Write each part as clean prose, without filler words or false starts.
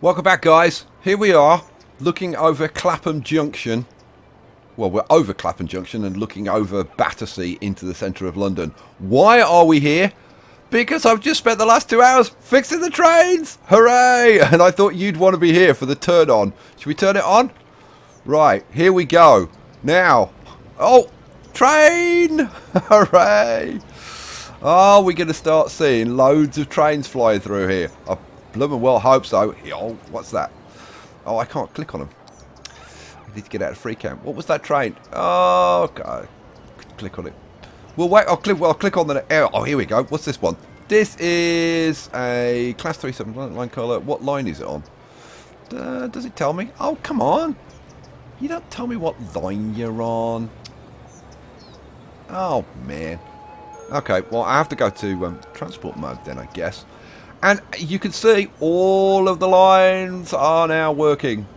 Welcome back, guys. Here we are, looking over Clapham Junction. Well, we're over Clapham Junction and looking over Battersea into the centre of London. Why are we here? Because I've just spent the last 2 hours fixing the trains! Hooray! And I thought you'd want to be here for the turn on. Should we turn it on? Right, here we go. Now, oh, train! Hooray! Oh, we're going to start seeing loads of trains flying through here. I blooming well hope so. Oh, what's that? Oh, I can't click on them. I need to get out of free camp. What was that train? Oh, God. Click on it. Well, wait. I'll click on the... Oh, here we go. What's this one? This is a Class 37 line colour. What line is it on? Does it tell me? Oh, come on. You don't tell me what line you're on. Oh, man. Okay, well, I have to go to transport mode then, I guess. And you can see all of the lines are now working.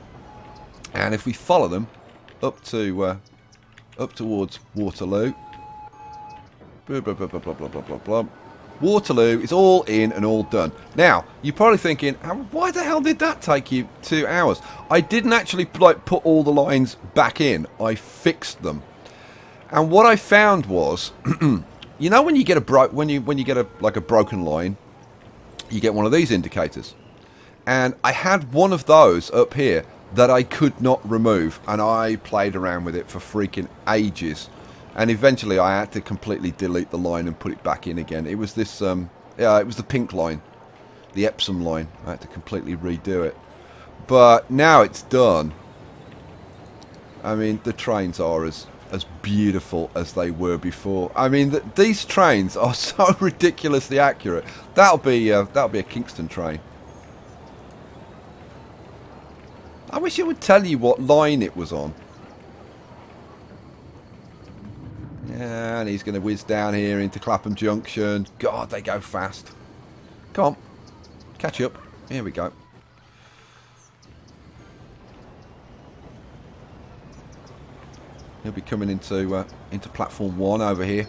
And if we follow them up towards Waterloo. Blah, blah, blah, blah, blah, blah, blah, blah. Waterloo is all in and all done. Now, you're probably thinking, why the hell did that take you 2 hours? I didn't actually put all the lines back in. I fixed them. And what I found was, you know when you get a broken line, you get one of these indicators. And I had one of those up here that I could not remove, and I played around with it for freaking ages. And eventually I had to completely delete the line and put it back in again. It was this, it was the pink line, the Epsom line. I had to completely redo it. But now it's done. I mean, the trains are as beautiful as they were before. I mean, these trains are so ridiculously accurate. That'll be a Kingston train. I wish it would tell you what line it was on. Yeah, and he's going to whiz down here into Clapham Junction. God, they go fast. Come on. Catch up. Here we go. He'll be coming into platform 1 over here.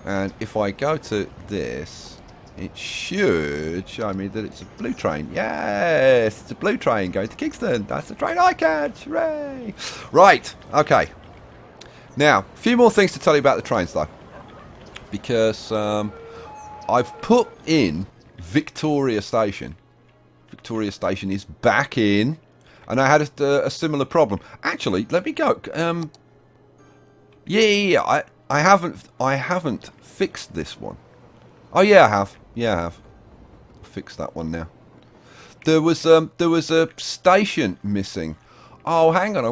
And if I go to this, it should show me that it's a blue train. Yes, it's a blue train going to Kingston. That's the train I catch. Hooray! Right, okay. Now, a few more things to tell you about the trains, though. Because I've put in Victoria Station. Victoria Station is back in. And I had a similar problem. Actually, let me go. Yeah. I haven't fixed this one. Oh yeah, I have. Yeah, I have. Fixed that one now. There was a station missing. Oh, hang on. I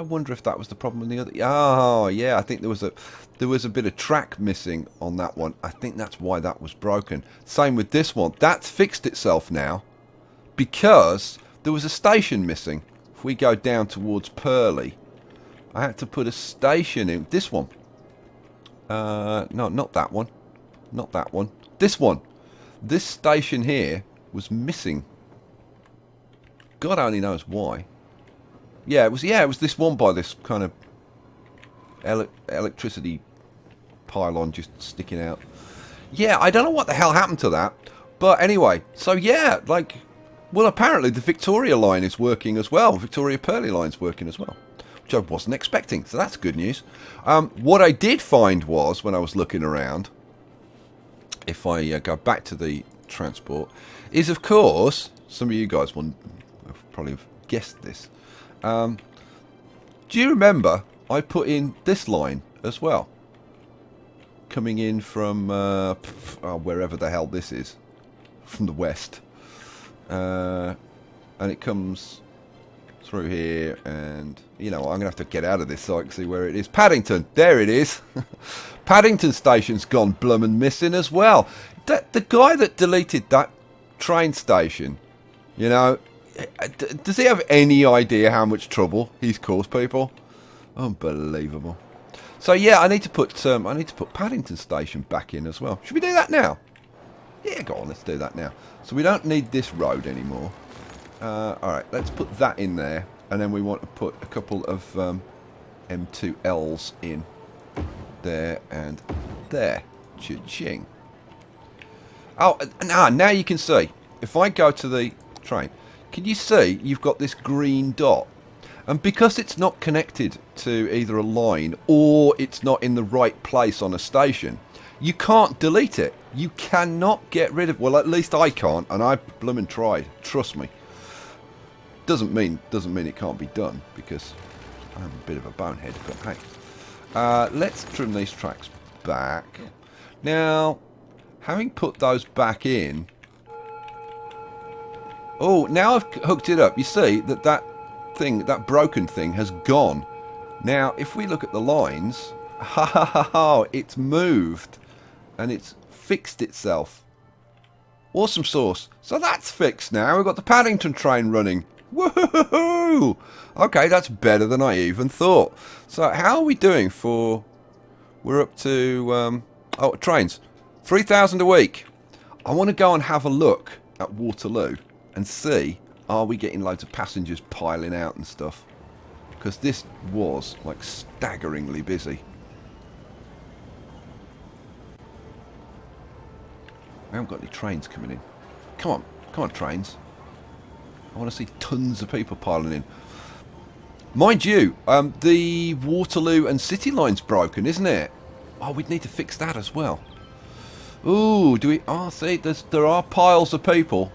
wonder if that was the problem with the other. Oh yeah, I think there was a bit of track missing on that one. I think that's why that was broken. Same with this one. That's fixed itself now because there was a station missing. If we go down towards Purley, I had to put a station in. This one. No, not that one. Not that one. This one. This station here was missing. God only knows why. Yeah, it was this one by this kind of electricity pylon just sticking out. Yeah, I don't know what the hell happened to that. But anyway, so yeah, like... Well, apparently the Victoria line is working as well. Victoria Purley line's working as well, which I wasn't expecting. So that's good news. What I did find was, when I was looking around, if I go back to the transport, is of course, some of you guys will probably have guessed this. Do you remember I put in this line as well? Coming in from wherever the hell this is. From the west. And it comes through here, and you know, I'm gonna have to get out of this so I can see where it is. Paddington, there it is. Paddington station's gone bloomin' missing as well. The guy that deleted that train station, you know, does he have any idea how much trouble he's caused people? Unbelievable. So yeah, I need to put Paddington station back in as well. Should we do that now? Yeah, go on, let's do that now. So we don't need this road anymore. Alright, let's put that in there. And then we want to put a couple of M2Ls in. There and there. Cha-ching. Oh, now you can see. if I go to the train, can you see you've got this green dot? And because it's not connected to either a line or it's not in the right place on a station, you can't delete it. You cannot get rid of... Well, at least I can't, and I bloomin' tried. Trust me. Doesn't mean it can't be done, because I'm a bit of a bonehead, but hey. Let's trim these tracks back. Now, having put those back in... Oh, now I've hooked it up. You see that thing, that broken thing, has gone. Now, if we look at the lines, it's moved and it's fixed itself. Awesome sauce. So that's fixed now. We've got the Paddington train running. Woohoo! Okay, that's better than I even thought. So how are we doing for... We're up to... trains. 3,000 a week. I want to go and have a look at Waterloo and see, are we getting loads of passengers piling out and stuff? Because this was, like, staggeringly busy. I haven't got any trains coming in. Come on trains. I want to see tons of people piling in. Mind you, the Waterloo and City line's broken, isn't it? Oh, we'd need to fix that as well. Ooh, do we... Oh, see, there are piles of people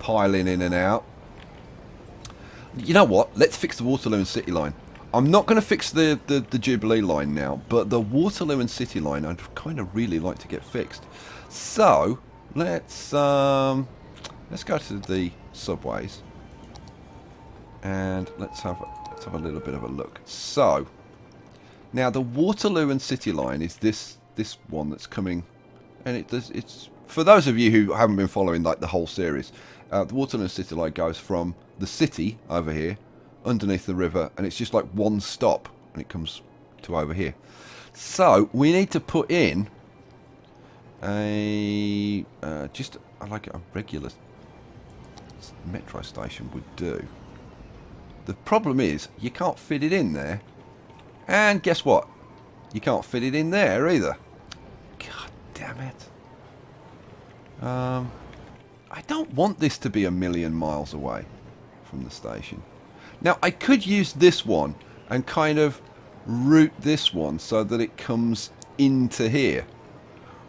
piling in and out. You know what? Let's fix the Waterloo and City line. I'm not going to fix the Jubilee line now, but the Waterloo and City line I'd kind of really like to get fixed. So let's go to the subways and let's have a little bit of a look. So now the Waterloo and City line is this one that's coming, and it's for those of you who haven't been following like the whole series. The Waterloo and City line goes from the city over here underneath the river, and it's just like one stop and it comes to over here. So we need to put in a like a regular metro station would do. The problem is you can't fit it in there, and guess what, you can't fit it in there either. God damn it. I don't want this to be a million miles away from the station. Now, I could use this one and kind of route this one so that it comes into here.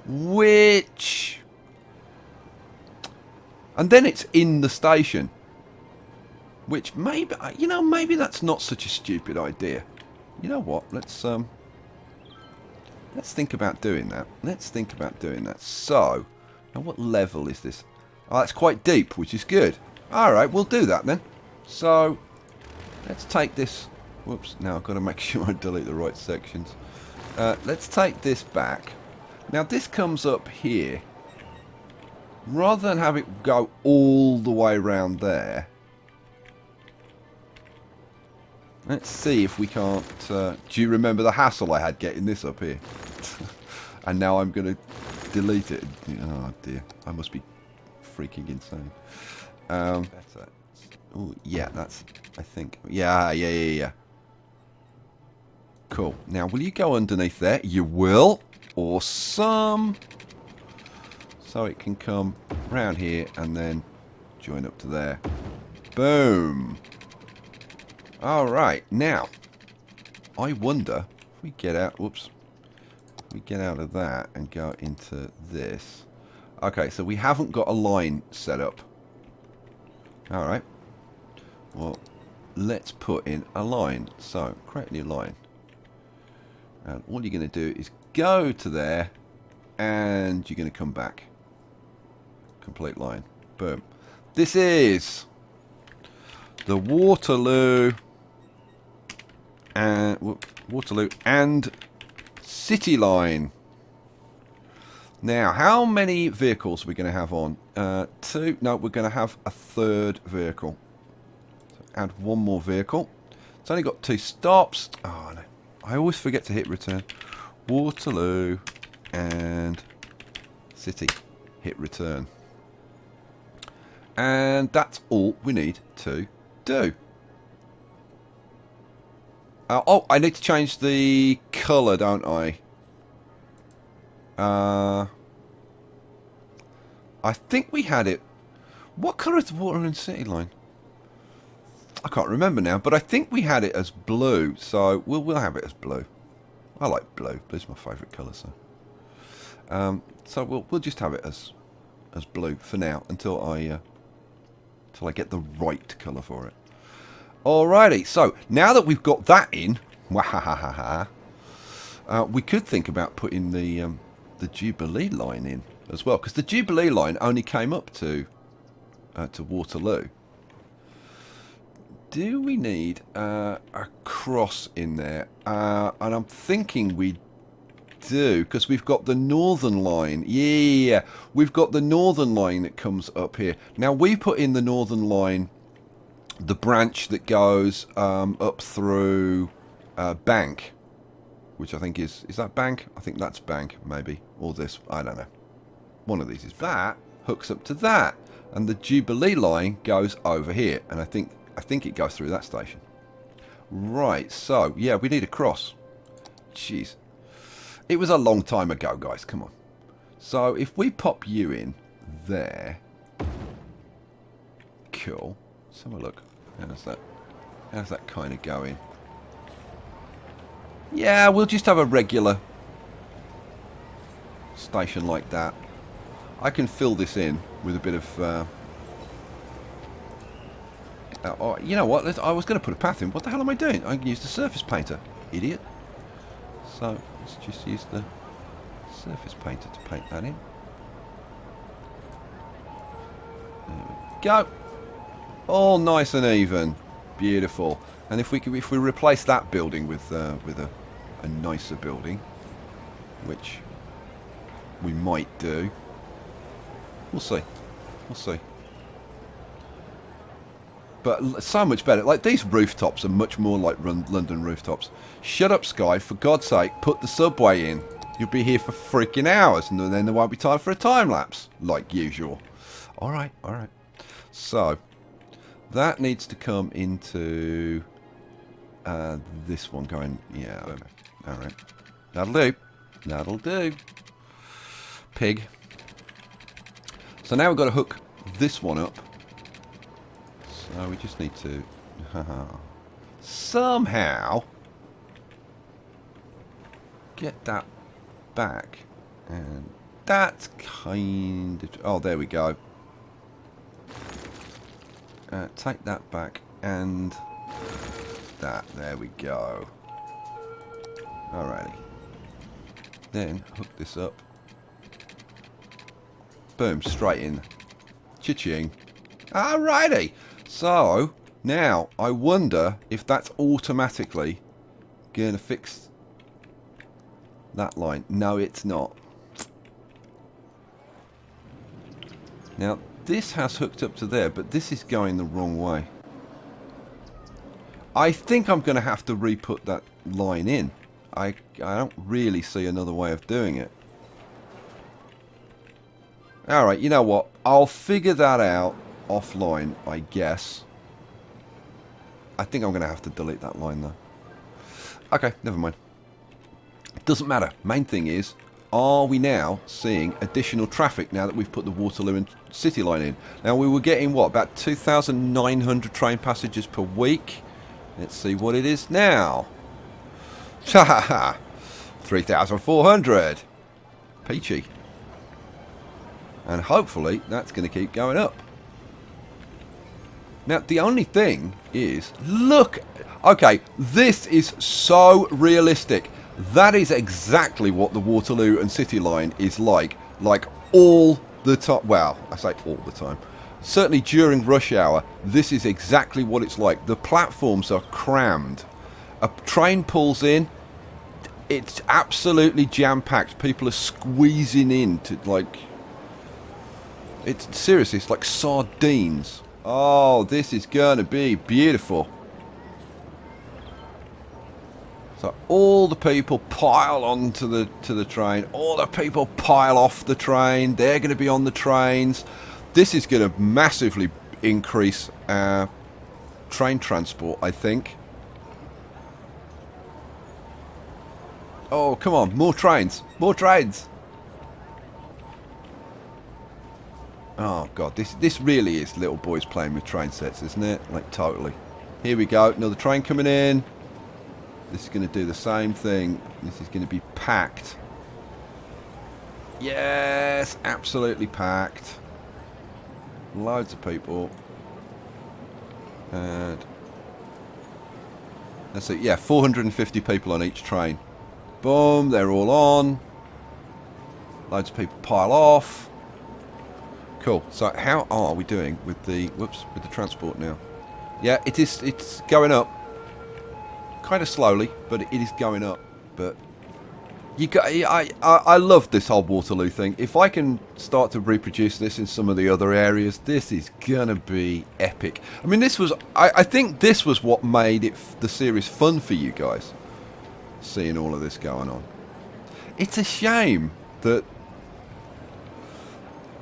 Which... And then it's in the station. Which maybe, you know, maybe that's not such a stupid idea. You know what? Let's think about doing that. Let's think about doing that. So, now what level is this? Oh, that's quite deep, which is good. Alright, we'll do that then. So, let's take this... Whoops, now I've got to make sure I delete the right sections. Let's take this back. Now, this comes up here. Rather than have it go all the way around there, let's see if we can't... do you remember the hassle I had getting this up here? And now I'm going to delete it. Oh, dear. I must be freaking insane. Oh, yeah, that's... I think... Yeah. Cool. Now, will you go underneath there? You will. Awesome. So it can come round here and then join up to there. Boom. Alright, now, I wonder if we get out... Whoops. We get out of that and go into this. Okay, so we haven't got a line set up. Alright. Well, let's put in a line. So, create a new line. And all you're going to do is go to there, and you're going to come back. Complete line. Boom. This is the Waterloo and City line. Now, how many vehicles are we going to have on? 2. No, we're going to have a third vehicle. So add one more vehicle. It's only got 2 stops. Oh, no. I always forget to hit return. Waterloo and City. Hit return. And that's all we need to do. Oh, I need to change the colour, don't I? I think we had it... What colour is the Waterloo City line? I can't remember now, but I think we had it as blue, so we'll have it as blue. I like blue. Blue's my favourite colour, so we'll just have it as blue for now until I get the right colour for it. Alrighty, so now that we've got that in, we could think about putting the Jubilee line in as well, because the Jubilee line only came up to Waterloo. Do we need a cross in there? And I'm thinking we do, because we've got the northern line. Yeah, we've got the northern line that comes up here. Now, we put in the northern line, the branch that goes up through Bank, which I think is that Bank? I think that's Bank, maybe. Or this, I don't know. One of these is that, hooks up to that. And the Jubilee line goes over here. And I think it goes through that station. Right, so, yeah, we need a cross. Jeez. It was a long time ago, guys, come on. So, if we pop you in there. Cool. Let's have a look. How's that kind of going? Yeah, we'll just have a regular station like that. I can fill this in with a bit of... you know what? I was going to put a path in. What the hell am I doing? I can use the surface painter. Idiot. So, let's just use the surface painter to paint that in. There we go. All nice and even. Beautiful. And if we replace that building with a nicer building, which we might do, we'll see. We'll see. But so much better. Like, these rooftops are much more like London rooftops. Shut up, Skye. For God's sake, put the subway in. You'll be here for freaking hours, and then there won't be time for a time lapse, like usual. All right, all right. So, that needs to come into this one going... Yeah, okay. All right. That'll do. That'll do. Pig. So now we've got to hook this one up. So we just need to somehow get that back, and that's kind of... Oh, there we go. Take that back, and that. There we go. Alrighty. Then hook this up. Boom, straight in. Cha-ching. Alrighty. So, now, I wonder if that's automatically going to fix that line. No, it's not. Now, this has hooked up to there, but this is going the wrong way. I think I'm going to have to re-put that line in. I don't really see another way of doing it. Alright, you know what? I'll figure that out offline, I guess. I think I'm going to have to delete that line, though. Okay, never mind. It doesn't matter. Main thing is, are we now seeing additional traffic now that we've put the Waterloo and City line in? Now, we were getting, what, about 2,900 train passengers per week? Let's see what it is now. 3,400. Peachy. And hopefully, that's going to keep going up. Now, the only thing is, look, okay, this is so realistic. That is exactly what the Waterloo and City line is like all the time. Well, I say all the time. Certainly during rush hour, this is exactly what it's like. The platforms are crammed. A train pulls in, it's absolutely jam-packed. People are squeezing in to, like... It's seriously, it's like sardines. Oh, this is going to be beautiful. So all the people pile onto the train. All the people pile off the train. They're going to be on the trains. This is going to massively increase train transport, I think. Oh, come on. More trains. More trains. Oh god, this really is little boys playing with train sets, isn't it? Like, totally. Here we go, another train coming in. This is going to do the same thing. This is going to be packed. Yes, absolutely packed. Loads of people. And let's see, yeah, 450 people on each train. Boom, they're all on. Loads of people pile off. Cool. So how are we doing with the with the transport now? Yeah, it's going up. Kind of slowly, but it is going up. But I love this whole Waterloo thing. If I can start to reproduce this in some of the other areas, this is gonna be epic. I mean, this was I think this was what made the series fun for you guys. Seeing all of this going on. It's a shame that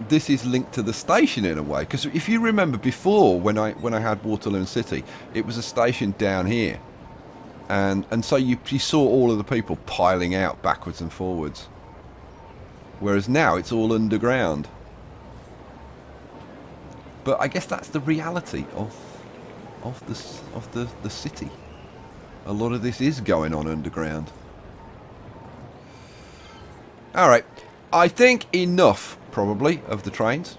this is linked to the station in a way, because if you remember before, when I had Waterloo City, it was a station down here, and so you saw all of the people piling out backwards and forwards, whereas now it's all underground. But I guess that's the reality of the city. A lot of this is going on underground. All right, I think enough. Probably of the trains,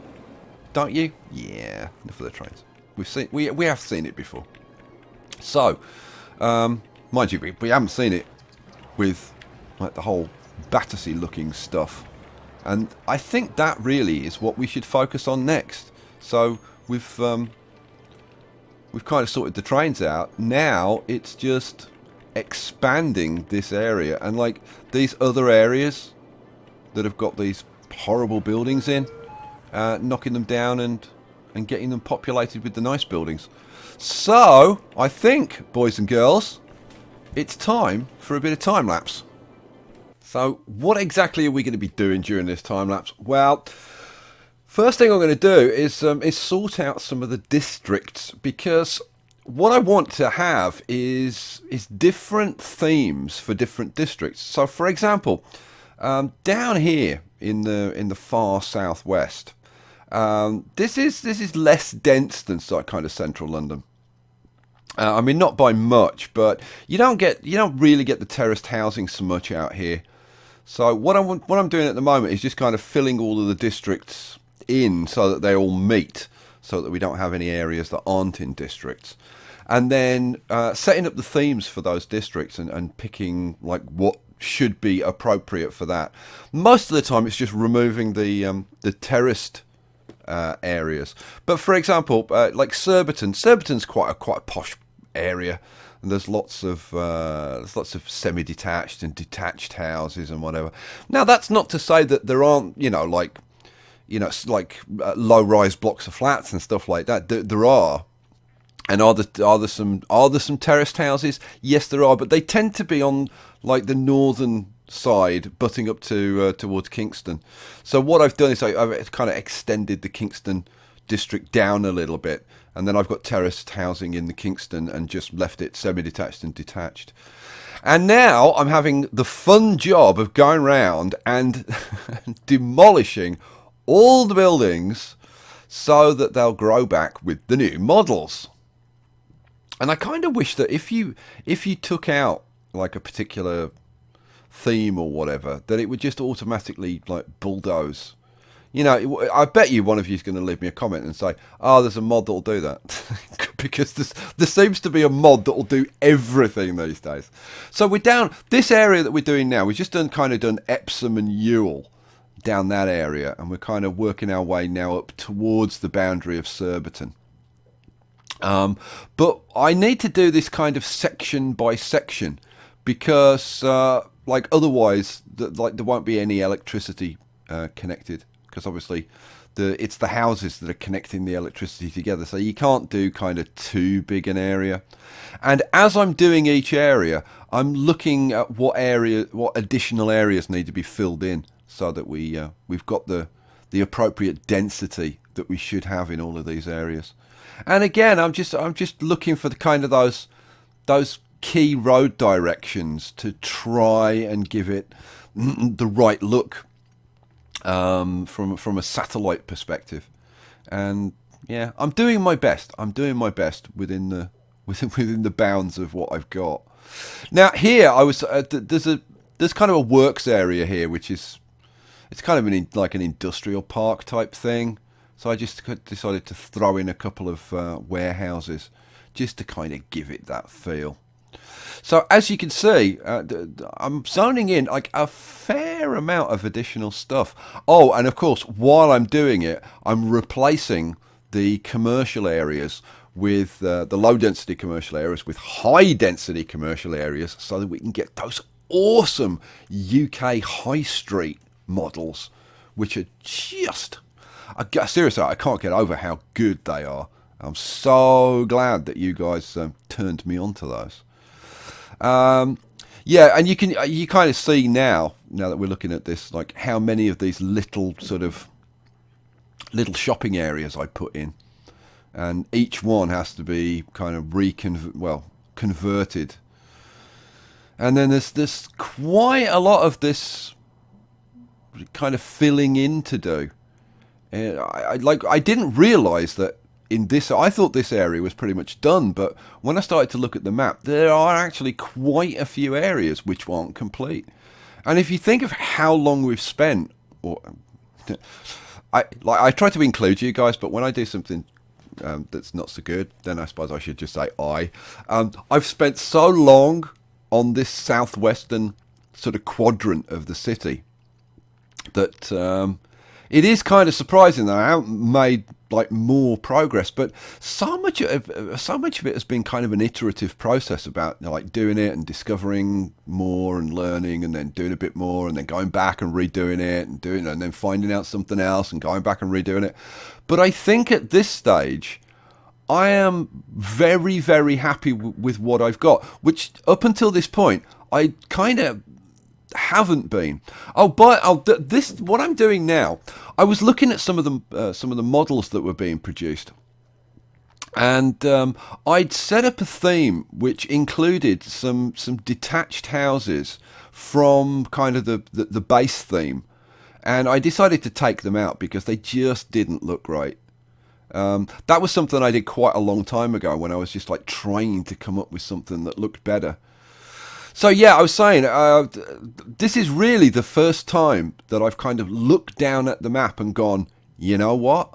don't you? Yeah, enough of the trains. We have seen it before. So, mind you, we haven't seen it with like the whole Battersea looking stuff, and I think that really is what we should focus on next. So we've kind of sorted the trains out. Now it's just expanding this area, and like these other areas that have got these horrible buildings in, knocking them down and getting them populated with the nice buildings. So I think, boys and girls, it's time for a bit of time lapse. So what exactly are we going to be doing during this time lapse? Well, first thing I'm going to do is sort out some of the districts, because what I want to have is different themes for different districts. So for example, down here in the far southwest, this is less dense than kind of central London. I mean, not by much, but you don't really get the terraced housing so much out here. So what I'm doing at the moment is just kind of filling all of the districts in so that they all meet, so that we don't have any areas that aren't in districts, and then setting up the themes for those districts and picking like what should be appropriate for that. Most of the time it's just removing the terraced areas, but for example, like Surbiton's quite a posh area, and there's lots of semi-detached and detached houses and whatever. Now that's not to say that there aren't low-rise blocks of flats and stuff like that. There are. And are there some terraced houses? Yes, there are, but they tend to be on like the northern side, butting up to towards Kingston. So what I've done is I've kind of extended the Kingston district down a little bit, and then I've got terraced housing in the Kingston and just left it semi-detached and detached. And now I'm having the fun job of going around and demolishing all the buildings so that they'll grow back with the new models. And I kind of wish that if you took out like a particular theme or whatever, that it would just automatically like bulldoze. You know, I bet you one of you is going to leave me a comment and say, "Oh, there's a mod that'll do that," because there seems to be a mod that'll do everything these days. So we're down this area that we're doing now. We've just done Epsom and Ewell down that area, and we're kind of working our way now up towards the boundary of Surbiton. But I need to do this kind of section by section, because otherwise there won't be any electricity connected, because obviously it's the houses that are connecting the electricity together, so you can't do kind of too big an area. And as I'm doing each area, I'm looking at what additional areas need to be filled in, so that we've got the appropriate density that we should have in all of these areas. And again, I'm just looking for the kind of those key road directions to try and give it the right look from a satellite perspective. And yeah, I'm doing my best. I'm doing my best within the within the bounds of what I've got. Now here, I was there's kind of a works area here, which is it's kind of like an industrial park type thing. So I just decided to throw in a couple of warehouses just to kind of give it that feel. So as you can see, I'm zoning in like a fair amount of additional stuff. Oh, and of course, while I'm doing it, I'm replacing the commercial areas with the low density commercial areas with high density commercial areas so that we can get those awesome UK high street models, which are just, seriously, I can't get over how good they are. I'm so glad that you guys turned me on to those. Yeah, and you kind of see now that we're looking at this, like how many of these little shopping areas I put in, and each one has to be kind of converted. And then there's quite a lot of this kind of filling in to do. And I didn't realise that in this, I thought this area was pretty much done, but when I started to look at the map, there are actually quite a few areas which aren't complete. And if you think of how long we've spent, I try to include you guys, but when I do something that's not so good, then I suppose I should just say I've spent so long on this southwestern sort of quadrant of the city that it is kind of surprising that I haven't made like more progress, but so much of it has been kind of an iterative process about like doing it and discovering more and learning and then doing a bit more and then going back and redoing it and doing it and then finding out something else and going back and redoing it. But I think at this stage I am very, very happy with what I've got, which up until this point I kind of haven't been. What I'm doing now, I was looking at some of the models that were being produced, and I'd set up a theme which included some detached houses from kind of the base theme, and I decided to take them out because they just didn't look right. That was something I did quite a long time ago when I was just like trying to come up with something that looked better. So yeah, I was saying, this is really the first time that I've kind of looked down at the map and gone, you know what?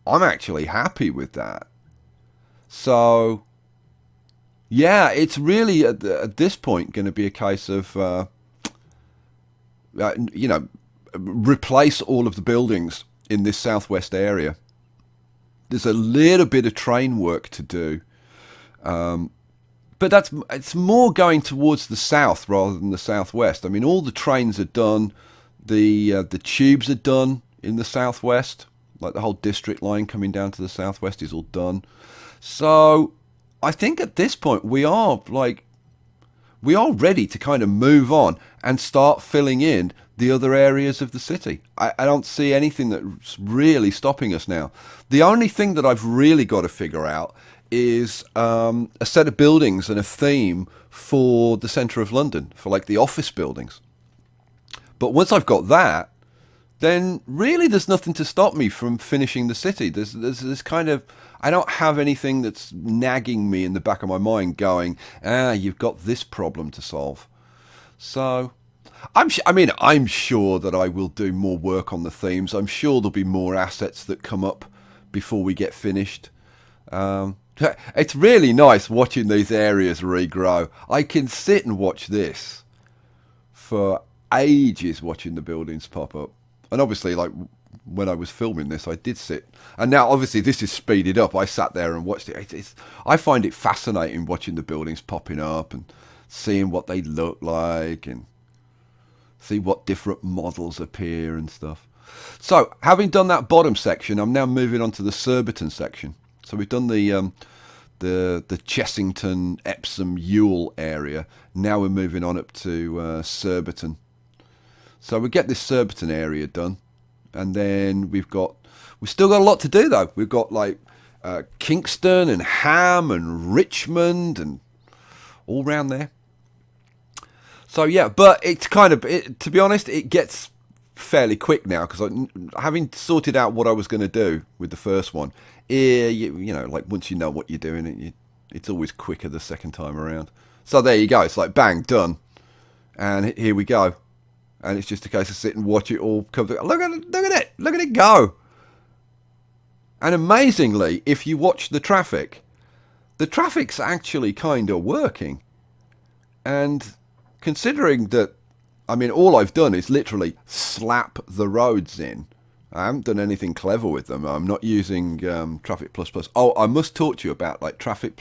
I'm actually happy with that. So yeah, it's really at this point going to be a case of, replace all of the buildings in this southwest area. There's a little bit of train work to do. But it's more going towards the south rather than the southwest. I mean, all the trains are done. The tubes are done in the southwest. Like the whole district line coming down to the southwest is all done. So I think at this point we are ready to kind of move on and start filling in the other areas of the city. I don't see anything that's really stopping us now. The only thing that I've really got to figure out is a set of buildings and a theme for the centre of London, for like the office buildings. But once I've got that, then really there's nothing to stop me from finishing the city. There's this kind of, I don't have anything that's nagging me in the back of my mind going, you've got this problem to solve. So I'm sure that I will do more work on the themes. I'm sure there'll be more assets that come up before we get finished. It's really nice watching these areas regrow. I can sit and watch this for ages, watching the buildings pop up. And obviously, like when I was filming this, I did sit. And now, obviously, this is speeded up. I sat there and watched it. I find it fascinating watching the buildings popping up and seeing what they look like and see what different models appear and stuff. So, having done that bottom section, I'm now moving on to the Surbiton section. So we've done the Chessington, Epsom, Ewell area. Now we're moving on up to Surbiton. So we get this Surbiton area done, and then we've still got a lot to do though. We've got like Kingston and Ham and Richmond and all round there. So yeah, but it's kind of, to be honest, it gets fairly quick now because having sorted out what I was going to do with the first one, you know, like once you know what you're doing, it's always quicker the second time around. So there you go. It's like bang, done, and here we go. And it's just a case of sit and watch it all come through. Look at it go. And amazingly, if you watch the traffic's actually kind of working. And considering that, I mean, all I've done is literally slap the roads in. I haven't done anything clever with them. I'm not using Traffic++. Oh, I must talk to you about like Traffic++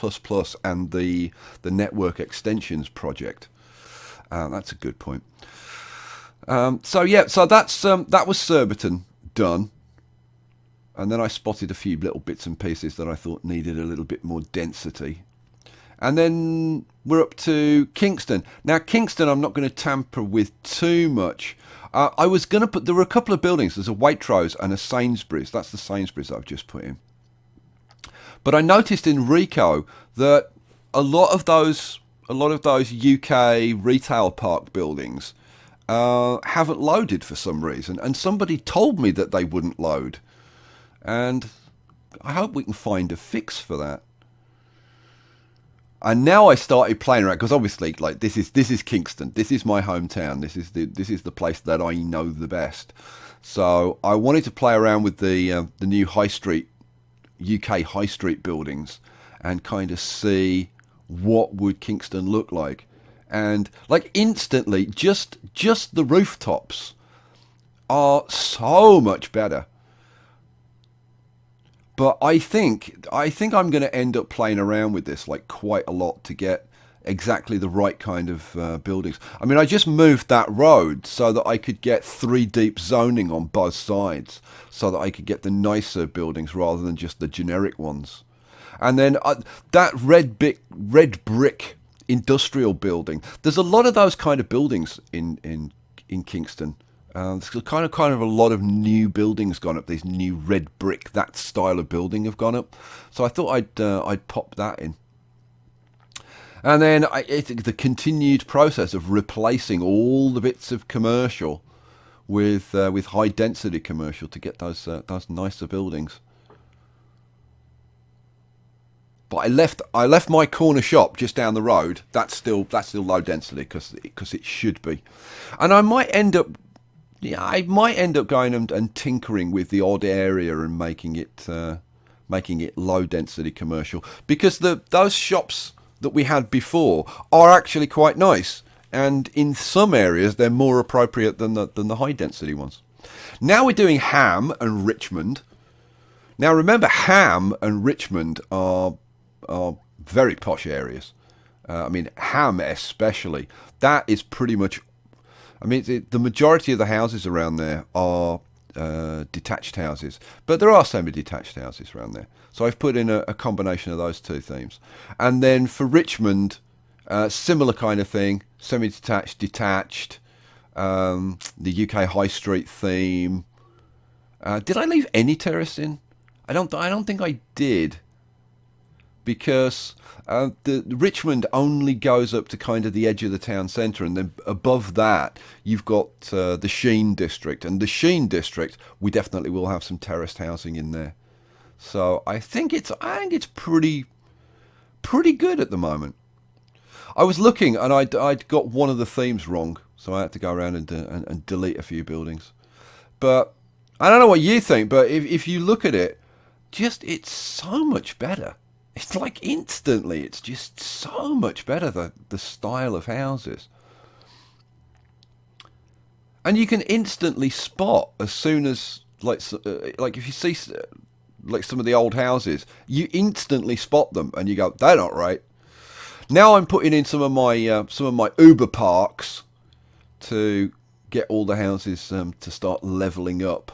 and the network extensions project. That's a good point. So that was Surbiton done. And then I spotted a few little bits and pieces that I thought needed a little bit more density. And then we're up to Kingston. Now, Kingston, I'm not going to tamper with too much. I was going to put... There were a couple of buildings. There's a Waitrose and a Sainsbury's. That's the Sainsbury's I've just put in. But I noticed in Rico that a lot of those UK retail park buildings haven't loaded for some reason. And somebody told me that they wouldn't load. And I hope we can find a fix for that. And now I started playing around because obviously, like this is Kingston. This is my hometown. This is the place that I know the best. So I wanted to play around with the new UK high street buildings, and kind of see what would Kingston look like. And like instantly, just the rooftops are so much better. But I think I'm going to end up playing around with this like quite a lot to get exactly the right kind of buildings. I mean, I just moved that road so that I could get 3 deep zoning on both sides, so that I could get the nicer buildings rather than just the generic ones. And then that red brick industrial building. There's a lot of those kind of buildings in Kingston. There's kind of a lot of new buildings gone up. These new red brick, that style of building have gone up. So I thought I'd pop that in. And then the continued process of replacing all the bits of commercial with high density commercial to get those nicer buildings. But I left my corner shop just down the road. That's still low density because it should be. And I might end up going and tinkering with the odd area and making it low density commercial, because those shops that we had before are actually quite nice, and in some areas they're more appropriate than the high density ones. Now we're doing Ham and Richmond. Now remember, Ham and Richmond are very posh areas. I mean, Ham especially. That is pretty much... I mean, the majority of the houses around there are detached houses, but there are semi-detached houses around there. So I've put in a combination of those two themes. And then for Richmond, similar kind of thing, semi-detached, detached, the UK High Street theme. Did I leave any terrace in? I don't think I did, because the Richmond only goes up to kind of the edge of the town centre, and then above that you've got the Sheen district, and the Sheen district we definitely will have some terraced housing in there. So I think it's pretty good at the moment. I was looking and I'd got one of the themes wrong, so I had to go around and delete a few buildings. But I don't know what you think, but if you look at it, it's so much better. It's like instantly, it's just so much better, the style of houses. And you can instantly spot as soon as, like if you see like some of the old houses, you instantly spot them and you go, they're not right. Now I'm putting in some of my Uber parks to get all the houses to start leveling up.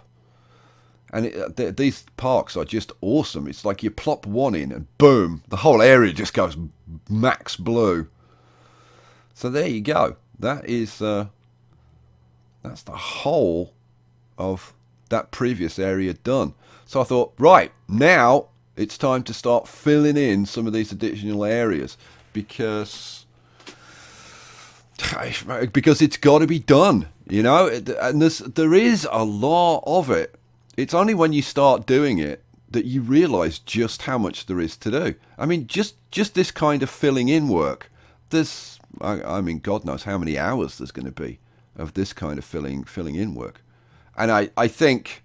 And these parks are just awesome. It's like you plop one in and boom, the whole area just goes max blue. So there you go. That is that's the whole of that previous area done. So I thought, right, now it's time to start filling in some of these additional areas, because Because it's got to be done, you know, and there is a lot of it. It's only when you start doing it that you realise just how much there is to do. I mean, just this kind of filling in work. There's, I mean, God knows how many hours there's going to be of this kind of filling in work. And I think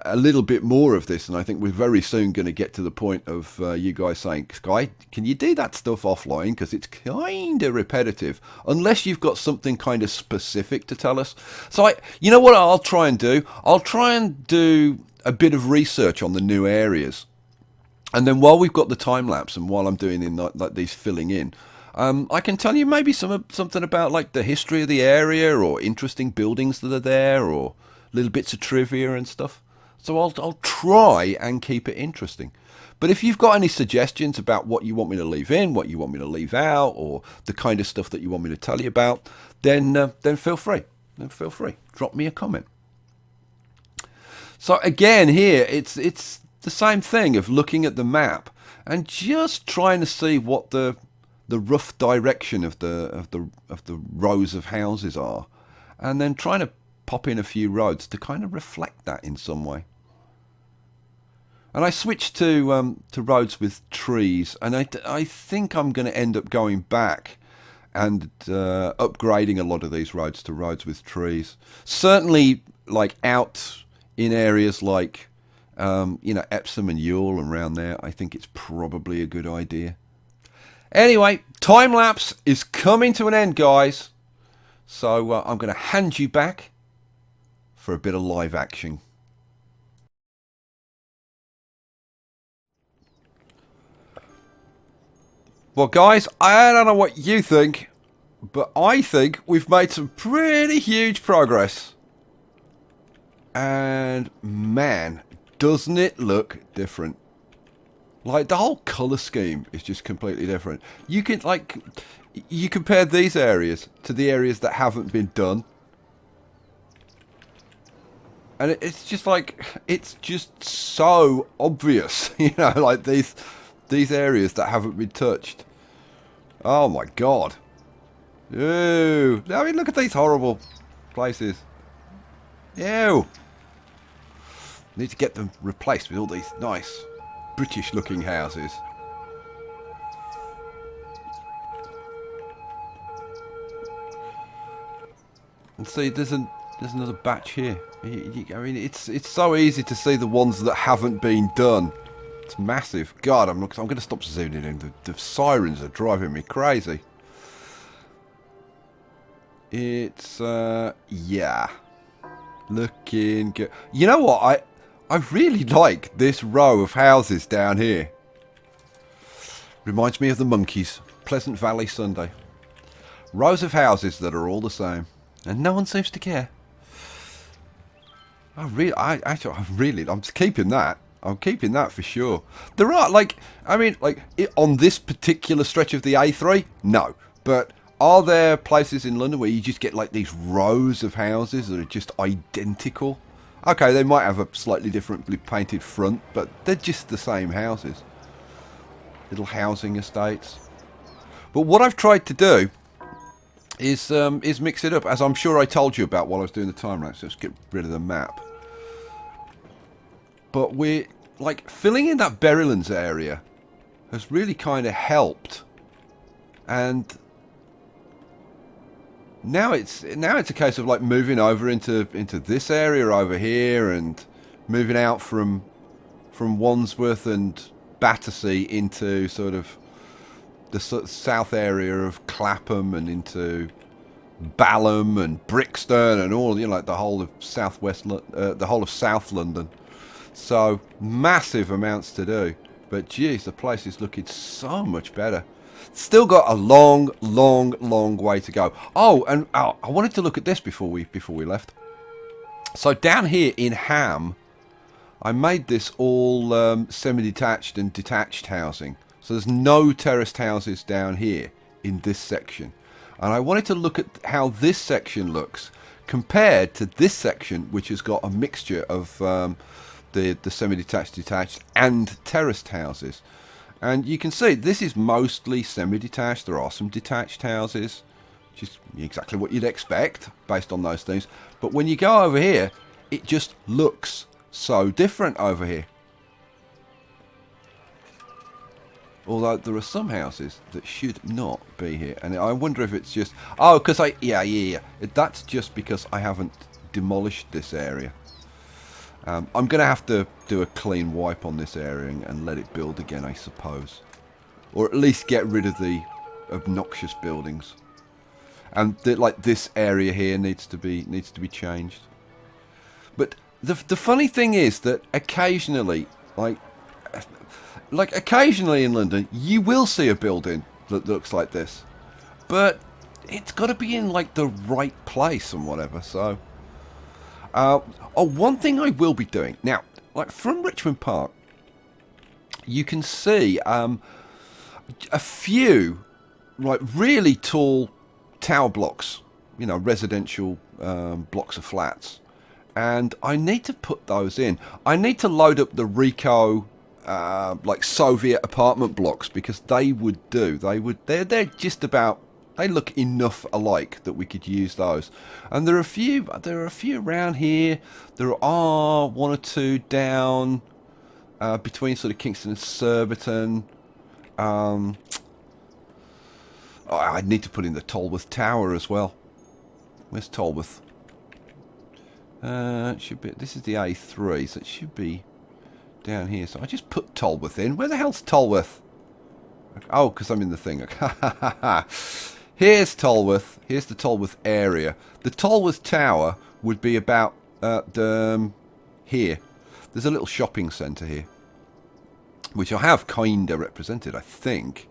a little bit more of this, and I think we're very soon going to get to the point of you guys saying, Skye, can you do that stuff offline? Because it's kind of repetitive, unless you've got something kind of specific to tell us. So, you know what I'll try and do? I'll try and do a bit of research on the new areas. And then while we've got the time lapse and while I'm doing like these filling in, I can tell you maybe something about like the history of the area or interesting buildings that are there or little bits of trivia and stuff. So I'll try and keep it interesting. But if you've got any suggestions about what you want me to leave in, what you want me to leave out, or the kind of stuff that you want me to tell you about, then feel free. Drop me a comment. So again, here it's the same thing of looking at the map and just trying to see what the rough direction of the rows of houses are, and then trying to pop in a few roads to kind of reflect that in some way. And I switched to roads with trees, and I think I'm going to end up going back and upgrading a lot of these roads to roads with trees. Certainly, like out in areas like Epsom and Ewell and around there, I think it's probably a good idea. Anyway, time lapse is coming to an end, guys. So I'm going to hand you back for a bit of live action. Well, guys, I don't know what you think, but I think we've made some pretty huge progress. And man, doesn't it look different? Like, the whole colour scheme is just completely different. You can, like, you compare these areas to the areas that haven't been done. And it's just like, it's just so obvious, you know, like these areas that haven't been touched. Oh my God. Ew. I mean, look at these horrible places. Ew. Need to get them replaced with all these nice British looking houses. And see, there's another batch here. I mean, it's so easy to see the ones that haven't been done. It's massive. God, I'm going to stop zooming in. The sirens are driving me crazy. It's yeah, looking good. You know what? I really like this row of houses down here. Reminds me of the Monkeys. Pleasant Valley Sunday. Rows of houses that are all the same, and no one seems to care. I'm keeping that. I'm keeping that for sure. There are, like, I mean, like, on this particular stretch of the A3, no. But are there places in London where you just get, like, these rows of houses that are just identical? Okay, they might have a slightly differently painted front, but they're just the same houses. Little housing estates. But what I've tried to do is mix it up, as I'm sure I told you about while I was doing the time lapse. Let's get rid of the map. But we're, like, filling in that Berrylands area has really kind of helped. And now it's a case of, like, moving over into this area over here and moving out from Wandsworth and Battersea into sort of the south area of Clapham and into Balham and Brixton and all, you know, like the whole of the whole of South London. So massive amounts to do, but geez, the place is looking so much better. Still got a long way to go. Oh, and I wanted to look at this before we left. So down here in Ham, I made this all semi-detached and detached housing. So there's no terraced houses down here in this section. And I wanted to look at how this section looks compared to this section, which has got a mixture of the semi-detached, detached and terraced houses. And you can see this is mostly semi-detached. There are some detached houses, which is exactly what you'd expect based on those things. But when you go over here, it just looks so different over here. Although there are some houses that should not be here. And I wonder if it's just... Oh, because yeah. That's just because I haven't demolished this area. I'm going to have to do a clean wipe on this area and let it build again, I suppose. Or at least get rid of the obnoxious buildings. And like this area here needs to be changed. But the funny thing is that occasionally, like occasionally in London, you will see a building that looks like this. But it's got to be in like the right place and whatever. So, one thing I will be doing now, like from Richmond Park, you can see a few like really tall tower blocks, you know, residential blocks of flats, and I need to put those in. I need to load up the Rico like Soviet apartment blocks, because they would do. They're just about, they look enough alike that we could use those. And there are a few around here. There are one or two down between sort of Kingston and Surbiton. I need to put in the Tolworth Tower as well. Where's Tolworth? It should be. This is the A3, so it should be down here. So I just put Tolworth in. Where the hell's Tolworth? Oh, because I'm in the thing. Here's Tolworth. Here's the Tolworth area. The Tolworth Tower would be about here. There's a little shopping centre here, which I have kinda represented, I think.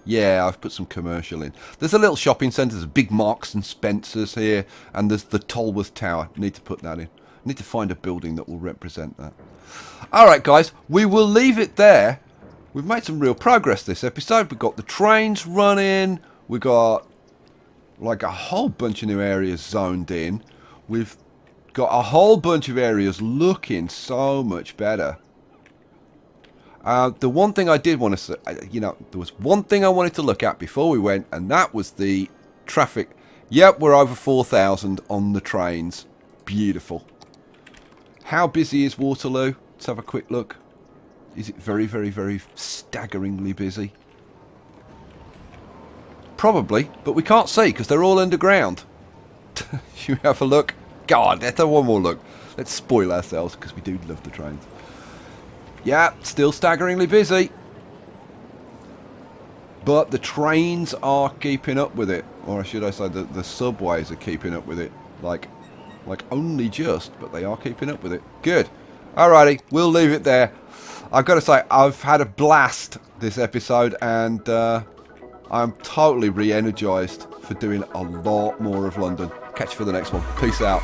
Yeah, I've put some commercial in. There's a little shopping centre. There's a big Marks and Spencer's here. And there's the Tolworth Tower. Need to put that in. Need to find a building that will represent that. Alright, guys. We will leave it there. We've made some real progress this episode. We've got the trains running. We've got like a whole bunch of new areas zoned in. We've got a whole bunch of areas looking so much better. The one thing I did want to say, you know, there was one thing I wanted to look at before we went, and that was the traffic. Yep, we're over 4,000 on the trains. Beautiful. How busy is Waterloo? Let's have a quick look. Is it very, very, very staggeringly busy? Probably, but we can't see because they're all underground. Should we have a look? God, let's have one more look. Let's spoil ourselves because we do love the trains. Yeah, still staggeringly busy. But the trains are keeping up with it. Or should I say the subways are keeping up with it. Like only just, but they are keeping up with it. Good. Alrighty, we'll leave it there. I've got to say, I've had a blast this episode, and I'm totally re-energized for doing a lot more of London. Catch you for the next one. Peace out.